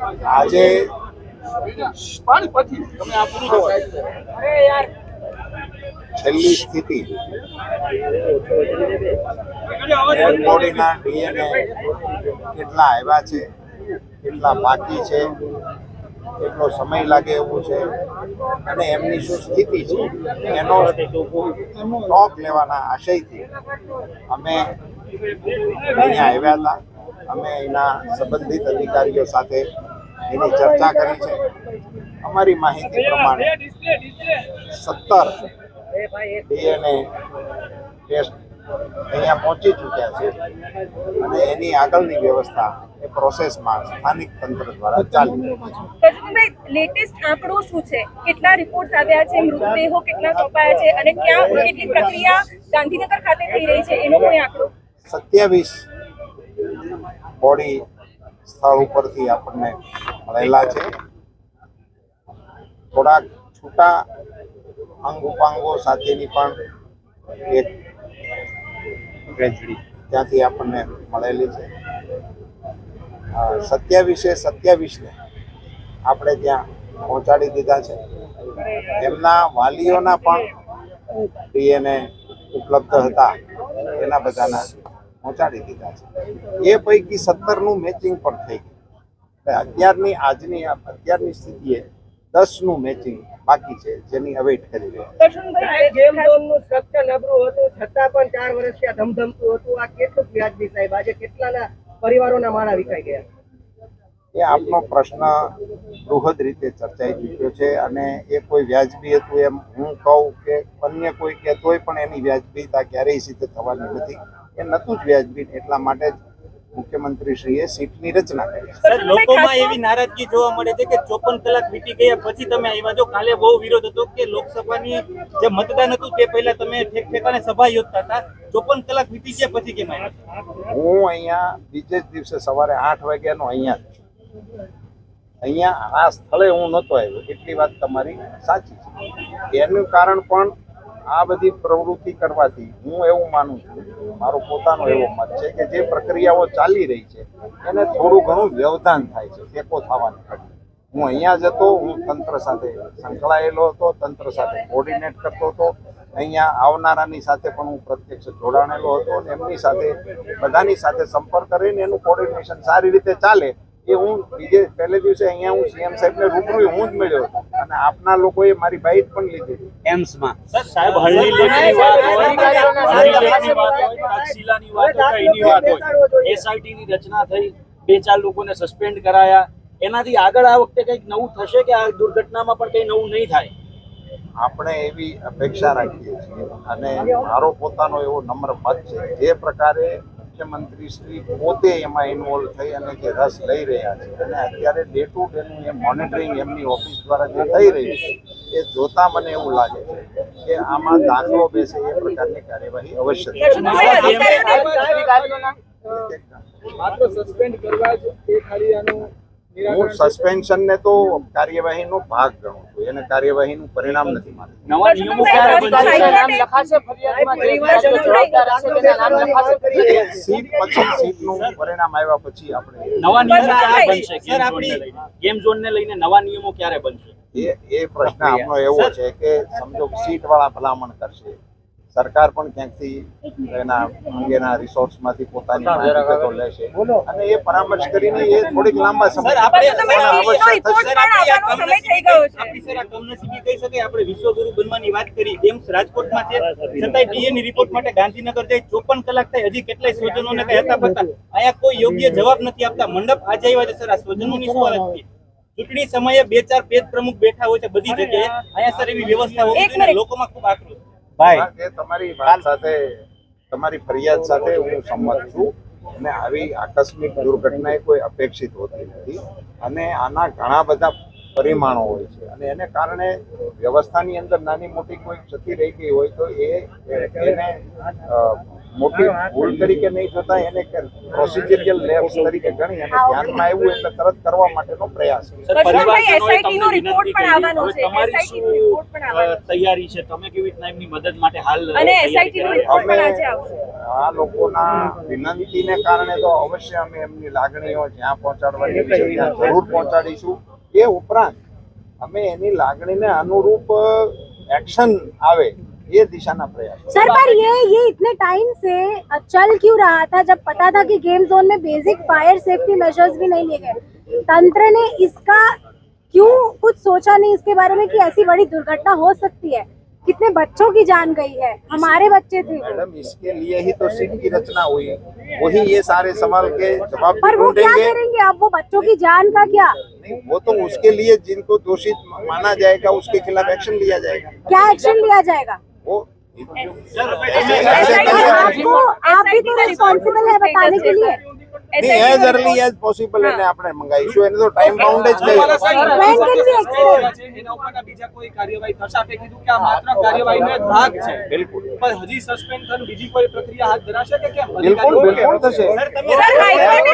આજે છેલ્લી સ્થિતિ ડેડ બોડીના ડીએનએ કેટલા આવ્યા છે, કેટલા બાકી છે, કેટલો સમય લાગે એવું છે અને એમની શું સ્થિતિ છે એનો સ્ટોક લેવાના આશયથી અમે અહીંયા આવ્યા હતા. અમે એના સંબંધિત અધિકારીઓ સાથે એની ચર્ચા કરી છે. અમારી માહિતી પ્રમાણે 17 ડીએનએ ટેસ્ટ અહીંયા પહોંચી ચૂક્યા છે અને એની આગળની વ્યવસ્થા એ પ્રોસેસમાં સ્થાનિક તંત્ર દ્વારા ચાલી. લેટેસ્ટ આંકડો શું છે? કેટલા રિપોર્ટ આવ્યા છે? મૃતદેહો કેટલા સોંપાયા છે અને ક્યાં કેટલી પ્રક્રિયા ગાંધીનગર ખાતે થઈ રહી છે એનો કોઈ આંકડો? 27 બોડી સ્થળ ઉપરથી આપણને મળેલા છે. થોડાક છૂટા અંગ ઉપાંગો સાથેની પણ એક ત્યાંથી આપણને મળેલી છે. 27 આપણે ત્યાં પહોંચાડી દીધા છે. એમના વાલીઓના પણ ડીએનએ ઉપલબ્ધ હતા, એના બધાના પહોંચાડી દીધા છે. એ પૈકી 17નું મેચિંગ પણ થઈ ગયું. અત્યારની સ્થિતિએ 10નું મેચિંગ બાકી છે, જેની અવેટ કરી રહ્યા. ગેમ ઝોનનું સ્ટ્રક્ચર નબળું હતું છતાં પણ 4 વર્ષથી આ ધમધમતું હતું. આ કેટલું વ્યાજબી સાહેબ? આજે કેટલાના પરિવારોના માળા વિખાઈ ગયા? એ આપનો પ્રશ્ન બૃહદ રીતે ચર્ચાઈ ચૂક્યો છે અને એ કોઈ વ્યાજબી હતું એમ હું કહું કે અન્ય કોઈ કહેતોય પણ એની વ્યાજબીતા ક્યારેય સિદ્ધ થવાની નથી. એ નતું જ વ્યાજબી. એટલા માટે જ મુખ્યમંત્રીશ્રીએ સીટની રચના કરી. સર, લોકોમાં એવી નારાજગી જોવા મળે છે કે 54 કલાક વીતી ગયા પછી તમે આવ્યા છો. કાલે બહુ વિરોધ હતો કે લોકસભાની જે મતદાન હતું તે પહેલા તમે ઠેકાણે સભા યોજતા હતા. 54 કલાક વીતી ગયા પછી કેમ આવ્યા? હું અહીંયા બીજે જ દિવસે સવારે 8 વાગ્યાનો અહીંયા આ સ્થળે હું નહોતો આવ્યો. એટલી વાત તમારી સાચી છે. એનું કારણ પણ આ બધી પ્રવૃત્તિ કરવાથી હું એવું માનું છું, મારો પોતાનો એવો મત છે કે જે પ્રક્રિયાઓ ચાલી રહી છે એને થોડું ઘણું વ્યવધાન થાય છે ટેકો થવાની ઘડી. હું અહીંયા જ હતો, હું તંત્ર સાથે સંકળાયેલો હતો, તંત્ર સાથે કોર્ડિનેટ કરતો હતો. અહીંયા આવનારાની સાથે પણ હું પ્રત્યક્ષ જોડાણેલો હતો અને એમની સાથે બધાની સાથે સંપર્ક કરીને એનું કોર્ડિનેશન સારી રીતે ચાલે એ હું પહેલે દિવસે અહીંયા હું સીએમ સાહેબને રૂબરૂ હું જ મળ્યો હતો અને આપના લોકોએ મારી બાઇટ પણ લીધી એમ્સમાં. સર, સાહેબ, હળની લેખની વાત હોય, તક્ષશિલાની વાત હોય, એની વાત હોય, એસઆઈટીની રચના થઈ, 2-4 લોકોને સસ્પેન્ડ કરાયા. એનાથી આગળ આ વખતે કંઈક નવું થશે કે આ દુર્ઘટનામાં પણ કંઈ નવું નહીં થાય? આપણે એવી અપેક્ષા રાખીએ છીએ અને મારો પોતાનો એવો નમ્ર મત છે જે પ્રકારે મુખ્યમંત્રી શ્રી પોતે એમાં ઇન્વોલ્વ થઈ અને જે રસ લઈ રહ્યા છે અને અત્યારે ડે ટુ ડેનું એ મોનિટરિંગ એમની ઓફિસ દ્વારા જે થઈ રહ્યું છે એ જોતા મને એવું લાગે છે કે આમાં દાખલો બેસે એ પ્રકારની કાર્યવાહી અવશ્ય માત્ર સસ્પેન્ડ કરવા જ એ ખાલી આનું હું સસ્પેન્શનને તો કાર્યવાહીનો ભાગ ગણું છું, એને કાર્યવાહીનું પરિણામ નથી માનતું. નવા નિયમો ક્યારે બનશે? સીટનું પરિણામ આવ્યા પછી આપણે નવા નિયમો ક્યારે બનશે? ગેમ ઝોનને લઈને નવા નિયમો ક્યારે બનશે? એ પ્રશ્ન આપણો એવો છે કે સમજો સીટ વાળા ભલામણ કરશે, સરકાર પણ ક્યાંકથી એના અંગેના રિસોર્સમાંથી પોતાની માહિતી લેશે અને એ પરામર્શ કરીને એ થોડીક લાંબા સમય કમનસીબી કહી શકાય. આપણે વિશ્વગુરુ બનવાની વાત કરી, એમ્સ રાજકોટમાં છે, છતાંય ડીએનએ રિપોર્ટ માટે ગાંધીનગર જાય 54 કલાક થાય, હજી કેટલાય સ્વજનોને કઈ હતા પતા. અહીંયા કોઈ યોગ્ય જવાબ નથી આપતા. મંડપ આજે આવ્યા છે સર, આ સ્વજનોની શું હાલત છે? ચૂંટણી સમયે 2-4 પેજ પ્રમુખ બેઠા હોય છે બધી જગ્યાએ. અહીંયા સર એવી વ્યવસ્થા હોવી જોઈએ. લોકોમાં ખૂબ આક્રોશ. તમારી વાત સાથે, તમારી ફરિયાદ સાથે હું સંમત છું અને આવી આકસ્મિક દુર્ઘટના એ કોઈ અપેક્ષિત હોતી નથી અને આના ઘણા બધા પરિમાણો હોય છે અને એને કારણે વ્યવસ્થાની અંદર નાની મોટી કોઈ ક્ષતિ રહી ગઈ હોય તો એને મોટી ભૂલ તરીકે નહીં જોતા, એને પ્રોસિજરલ લેબ્સ તરીકે ગણી અને ધ્યાનમાં આવ્યું એટલે તરત કરવા માટેનો પ્રયાસ છે. પરશુરામભાઈ, SIT નો રિપોર્ટ પણ આવવાનો છે. SIT નો રિપોર્ટ પણ આવવાનો છે. તૈયારી છે, તમે કેવી રીતના એમની મદદ માટે હાલ અને તૈયારી SIT નો કરી રહ્યા છો? રિપોર્ટ પણ આજે આવશે. આ લોકોના વિનંતીને કારણે તો અવશ્ય અમે એમની લાગણીઓ જ્યાં પહોંચાડવાની છે ત્યાં જરૂર પહોંચાડીશું. એ ઉપરાંત અમે એની લાગણીને અનુરૂપ एक्शन आवे ये दिशा ना प्रयास। सर पर ये इतने टाइम से चल क्यों रहा था जब पता था कि गेम जोन में बेसिक फायर सेफ्टी मेजर्स भी नहीं लिए गए? तंत्र ने इसका क्यों कुछ सोचा नहीं इसके बारे में कि ऐसी बड़ी दुर्घटना हो सकती है? कितने बच्चों की जान गई है, हमारे बच्चे थे। मैडम इसके लिए ही तो सीट की रचना हुई, वही ये सारे सवाल के जवाब पर वो क्या ढूंढेंगे। करेंगे अब? वो बच्चों की जान का क्या? नहीं, वो तो उसके लिए जिनको दोषी माना जाएगा उसके खिलाफ एक्शन लिया जाएगा। क्या एक्शन लिया जाएगा? वो आपको आप भी तो रिस्पॉन्सिबल है बताने के लिए। नहीं, एज अर्ली एज पॉसिबल એને આપણે મંગાઈશું, એને તો ટાઈમ બાઉન્ડ જ કહ્યું। When can we expect? એના ઉપરના બીજા કોઈ કાર્યવાહી થશે? આપે કીધું કે આ માત્ર કાર્યવાહીનો એક ભાગ છે, બિલકુલ પણ હજી સસ્પેન્ડ થવાની બીજી કોઈ પ્રક્રિયા હાથ ધરાશે કે કેમ? બિલકુલ બિલકુલ થશે। સર, હાઈકોર્ટે